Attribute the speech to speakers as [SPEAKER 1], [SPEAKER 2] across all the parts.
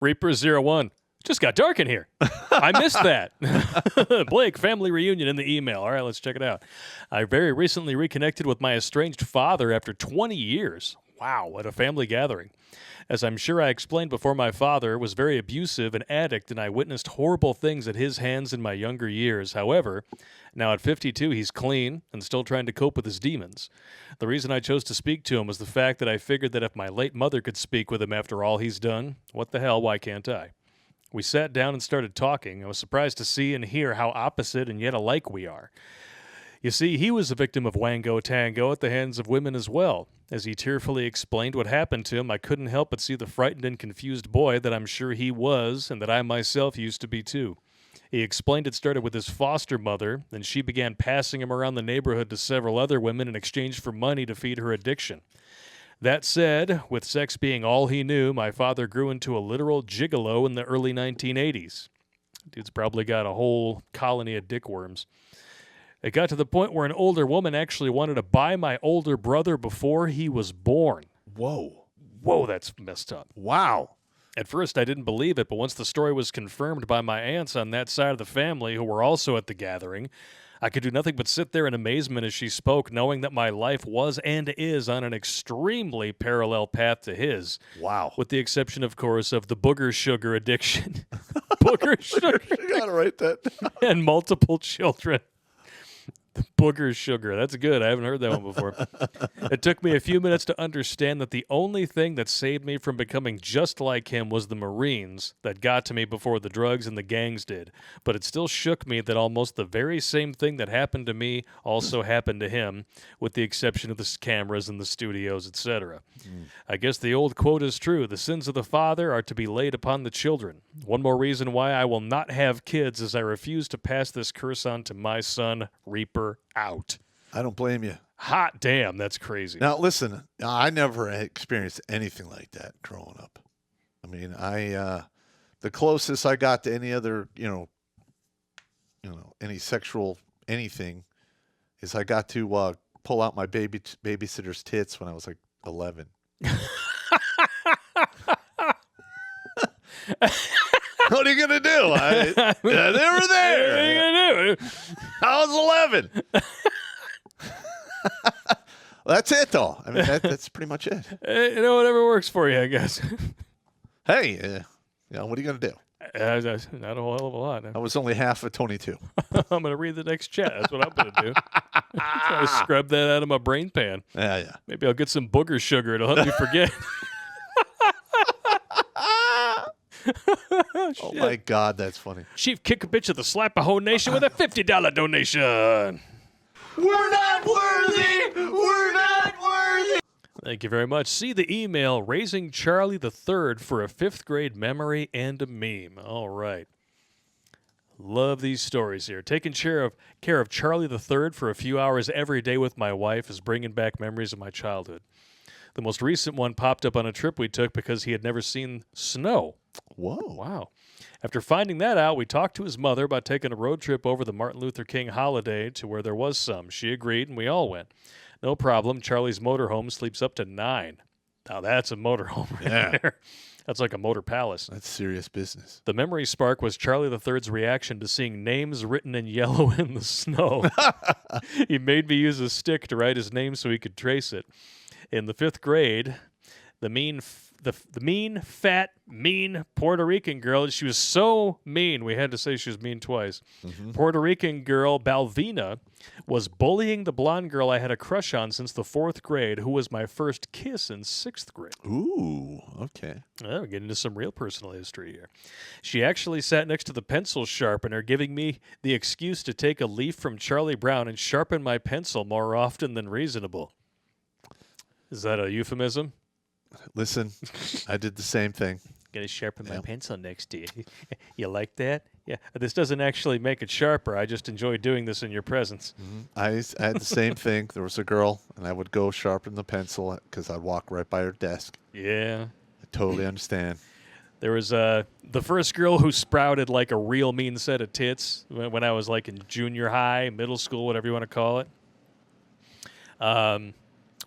[SPEAKER 1] Reaper01. Just got dark in here. I missed that. Blake, family reunion in the email. All right, let's check it out. I very recently reconnected with my estranged father after 20 years. Wow, at a family gathering. As I'm sure I explained before, my father was very abusive and addict, and I witnessed horrible things at his hands in my younger years. However, now at 52, he's clean and still trying to cope with his demons. The reason I chose to speak to him was the fact that I figured that if my late mother could speak with him after all he's done, what the hell, why can't I? We sat down and started talking. I was surprised to see and hear how opposite and yet alike we are. You see, he was a victim of Wango Tango at the hands of women as well. As he tearfully explained what happened to him, I couldn't help but see the frightened and confused boy that I'm sure he was and that I myself used to be too. He explained it started with his foster mother, and she began passing him around the neighborhood to several other women in exchange for money to feed her addiction. That said, with sex being all he knew, my father grew into a literal gigolo in the early 1980s. Dude's probably got a whole colony of dickworms. It got to the point where an older woman actually wanted to buy my older brother before he was born.
[SPEAKER 2] Whoa.
[SPEAKER 1] Whoa, that's messed up.
[SPEAKER 2] Wow.
[SPEAKER 1] At first, I didn't believe it, but once the story was confirmed by my aunts on that side of the family who were also at the gathering, I could do nothing but sit there in amazement as she spoke, knowing that my life was and is on an extremely parallel path to his.
[SPEAKER 2] Wow.
[SPEAKER 1] With the exception, of course, of the booger sugar addiction. Booger sugar.
[SPEAKER 2] You gotta write that.
[SPEAKER 1] And multiple children. The booger sugar. That's good. I haven't heard that one before. It took me a few minutes to understand that the only thing that saved me from becoming just like him was the Marines that got to me before the drugs and the gangs did. But it still shook me that almost the very same thing that happened to me also happened to him, with the exception of the cameras and the studios, etc. I guess the old quote is true. The sins of the father are to be laid upon the children. One more reason why I will not have kids is I refuse to pass this curse on to my son, Reaper out.
[SPEAKER 2] I don't blame you.
[SPEAKER 1] Hot damn, that's crazy.
[SPEAKER 2] Now, listen, I never experienced anything like that growing up. I mean, the closest I got to any other, any sexual anything is I got to pull out my babysitter's tits when I was like 11. What are you going to do? They were there.
[SPEAKER 1] What are you gonna do?
[SPEAKER 2] I was 11. That's it, though. I mean, that's pretty much it.
[SPEAKER 1] Whatever works for you, I guess.
[SPEAKER 2] Hey, what are you going to do?
[SPEAKER 1] Not a whole hell of a lot.
[SPEAKER 2] I was only half of 22.
[SPEAKER 1] I'm going to read the next chat. That's what I'm going to do. Try to scrub that out of my brain pan.
[SPEAKER 2] Yeah.
[SPEAKER 1] Maybe I'll get some booger sugar. It'll help me forget.
[SPEAKER 2] Oh, my God, that's funny.
[SPEAKER 1] Chief Kick-A-Bitch of the Slapahoe Nation with a $50 donation.
[SPEAKER 2] We're not worthy! We're not worthy!
[SPEAKER 1] Thank you very much. See the email, Raising Charlie III for a 5th grade memory and a meme. All right. Love these stories here. Taking care of Charlie III for a few hours every day with my wife is bringing back memories of my childhood. The most recent one popped up on a trip we took because he had never seen snow.
[SPEAKER 2] Whoa.
[SPEAKER 1] Wow. After finding that out, we talked to his mother about taking a road trip over the Martin Luther King holiday to where there was some. She agreed, and we all went. No problem. Charlie's motorhome sleeps up to 9. Now, that's a motorhome right there. That's like a motor palace.
[SPEAKER 2] That's serious business.
[SPEAKER 1] The memory spark was Charlie III's reaction to seeing names written in yellow in the snow. He made me use a stick to write his name so he could trace it. In the 5th grade, the mean, fat, mean Puerto Rican girl, she was so mean, we had to say she was mean twice. Mm-hmm. Puerto Rican girl, Balvina, was bullying the blonde girl I had a crush on since the 4th grade, who was my first kiss in 6th grade.
[SPEAKER 2] Ooh, okay.
[SPEAKER 1] We're getting into some real personal history here. She actually sat next to the pencil sharpener, giving me the excuse to take a leaf from Charlie Brown and sharpen my pencil more often than reasonable. Is that a euphemism?
[SPEAKER 2] Listen, I did the same thing.
[SPEAKER 1] Gonna sharpen my pencil next to you. You like that? Yeah. This doesn't actually make it sharper. I just enjoy doing this in your presence.
[SPEAKER 2] Mm-hmm. I had the same thing. There was a girl, and I would go sharpen the pencil because I'd walk right by her desk.
[SPEAKER 1] Yeah.
[SPEAKER 2] I totally understand.
[SPEAKER 1] There was the first girl who sprouted like a real mean set of tits when I was like in junior high, middle school, whatever you want to call it.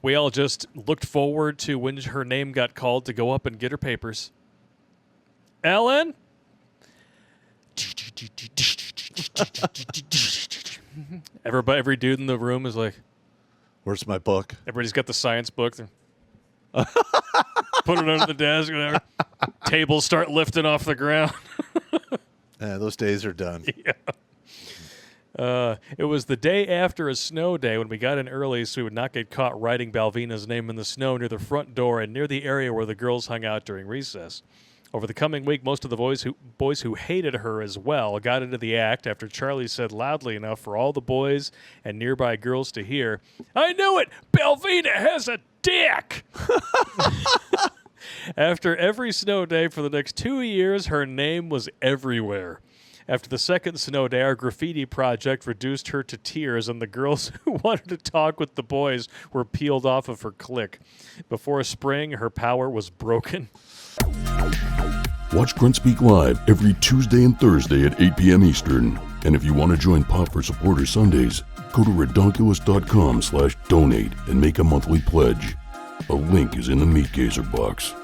[SPEAKER 1] We all just looked forward to when her name got called to go up and get her papers. Ellen? Every dude in the room is like,
[SPEAKER 2] Where's my book?
[SPEAKER 1] everybody's got the science book. Put it under the desk, whatever. Tables start lifting off the ground.
[SPEAKER 2] Yeah, those days are done.
[SPEAKER 1] It was the day after a snow day when we got in early so we would not get caught writing Balvina's name in the snow near the front door and near the area where the girls hung out during recess. Over the coming week, most of the boys who hated her as well got into the act after Charlie said loudly enough for all the boys and nearby girls to hear, "I knew it! Balvina has a dick!" After every snow day for the next 2 years, her name was everywhere. After the second snow day, our graffiti project reduced her to tears, and the girls who wanted to talk with the boys were peeled off of her clique. Before spring, her power was broken.
[SPEAKER 3] Watch Grunt Speak live every Tuesday and Thursday at 8 p.m. Eastern. And if you want to join Pop for Supporter Sundays, go to redonkulous.com/donate and make a monthly pledge. A link is in the Meat Gazer box.